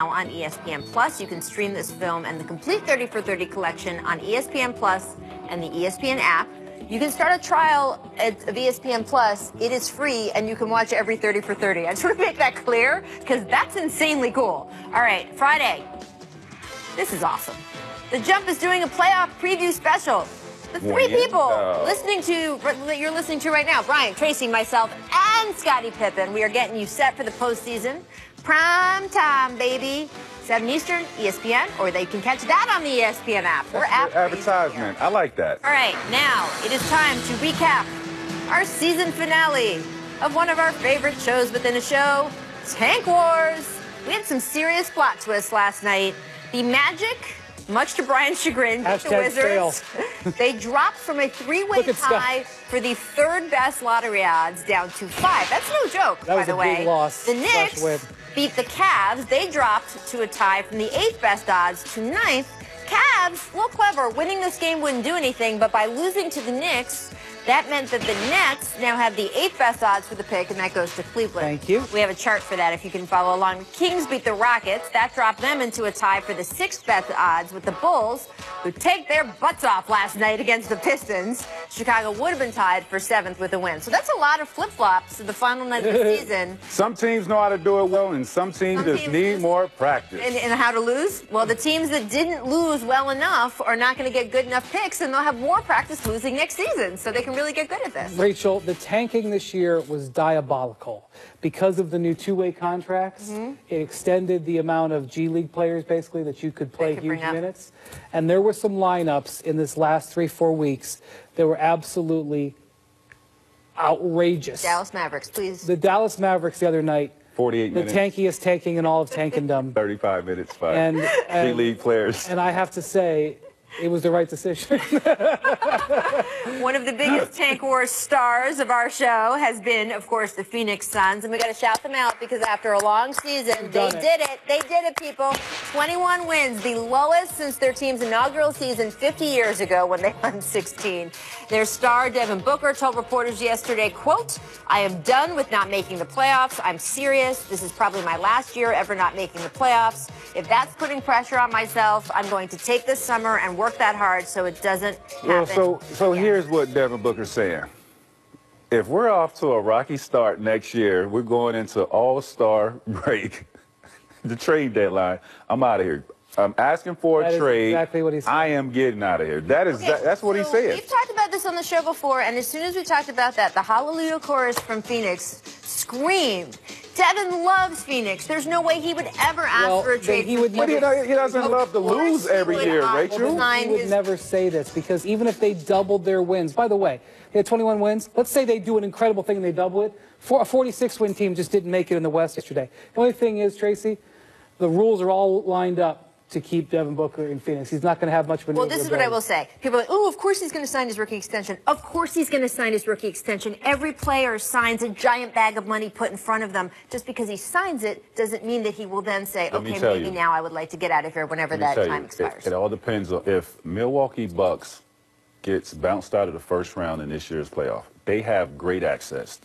on ESPN Plus. You can stream this film and the complete 30 for 30 collection on ESPN Plus and the ESPN app. You can start a trial of ESPN Plus. It is free, and you can watch every 30 for 30. I just want to make that clear, because that's insanely cool. All right, Friday. This is awesome. The Jump is doing a playoff preview special. The three people that you're listening to right now, Brian, Tracy, myself, and Scottie Pippen, we are getting you set for the postseason. Prime time, baby. 7 Eastern, ESPN, or they can catch that on the ESPN app. We're advertisement. I like that. All right, now it is time to recap our season finale of one of our favorite shows within a show, Tank Wars. We had some serious plot twists last night. The Magic, much to Brian's chagrin, the Wizards, they dropped from a 3-way tie for the 3rd best lottery odds down to 5. That's no joke, by the way. That was a big loss. The Knicks beat the Cavs. They dropped to a tie from the 8th best odds to 9th. Cavs, a little clever, winning this game wouldn't do anything, but by losing to the Knicks, that meant that the Nets now have the 8th best odds for the pick, and that goes to Cleveland. Thank you. We have a chart for that if you can follow along. The Kings beat the Rockets. That dropped them into a tie for the 6th best odds with the Bulls, who take their butts off last night against the Pistons. Chicago would have been tied for 7th with a win. So that's a lot of flip-flops to the final night of the season. Some teams know how to do it well, and some teams just need more practice. And how to lose? Well, the teams that didn't lose well enough are not going to get good enough picks, and they'll have more practice losing next season, so they can really get good at this. Rachel, the tanking this year was diabolical. Because of the new 2-way contracts, it extended the amount of G League players, basically, that you could play huge minutes. And there were some lineups in this last 3-4 weeks that were absolutely outrageous. Dallas Mavericks, please. The Dallas Mavericks the other night. 48 minutes. The tankiest tanking in all of tankindom. 35 minutes, 5. G League players. And I have to say, it was the right decision. One of the biggest Tank Wars stars of our show has been, of course, the Phoenix Suns. And we got to shout them out because after a long season, they did it. They did it, people. 21 wins, the lowest since their team's inaugural season 50 years ago when they won 16. Their star, Devin Booker, told reporters yesterday, quote, "I am done with not making the playoffs. I'm serious. This is probably my last year ever not making the playoffs. If that's putting pressure on myself, I'm going to take this summer and work that hard so it doesn't happen." Well, so here's what Devin Booker's saying. If we're off to a rocky start next year, we're going into all-star break, the trade deadline, I'm out of here. I'm asking for a trade. Exactly what he said. I am getting out of here. That's what he said. We've talked about this on the show before, and as soon as we talked about that, the Hallelujah chorus from Phoenix screamed. Devin loves Phoenix. There's no way he would ever ask for a trade. He would never, he doesn't love to lose every year, Rachel. He would never say this, because even if they doubled their wins, by the way, they had 21 wins. Let's say they do an incredible thing and they double it. A 46-win team just didn't make it in the West yesterday. The only thing is, Tracy, the rules are all lined up to keep Devin Booker in Phoenix. He's not going to have much of a Well, this is what I will say. People are like, oh, of course he's going to sign his rookie extension. Of course he's going to sign his rookie extension. Every player signs a giant bag of money put in front of them. Just because he signs it doesn't mean that he will then say, okay, maybe now I would like to get out of here whenever that time expires. It all depends on if Milwaukee Bucks gets bounced out of the first round in this year's playoff. They have great assets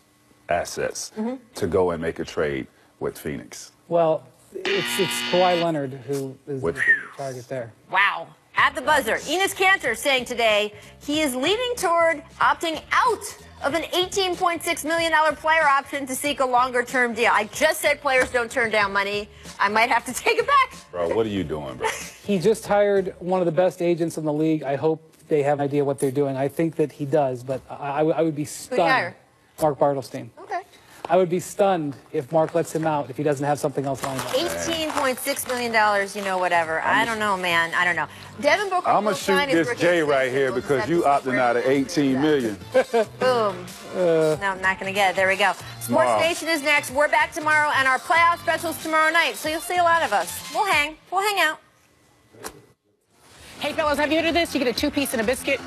to go and make a trade with Phoenix. Well, it's Kawhi Leonard who is the target there. Wow. At the buzzer, Enes Kanter saying today he is leaning toward opting out of an $18.6 million player option to seek a longer-term deal. I just said players don't turn down money. I might have to take it back. Bro, what are you doing, bro? He just hired one of the best agents in the league. I hope they have an idea what they're doing. I think that he does, but I would be stunned. Who do you hire? Mark Bartelstein. Okay. I would be stunned if Mark lets him out if he doesn't have something else lined up. $18.6 million, you know, whatever. I don't know, man. I don't know. Devin Booker. I'm going to shoot this J right here because you opting out of $18 million. Boom. No, I'm not going to get it. There we go. Sports Nation is next. We're back tomorrow, and our playoff specials tomorrow night. So you'll see a lot of us. We'll hang out. Hey, fellas, have you heard of this? You get a 2-piece and a biscuit.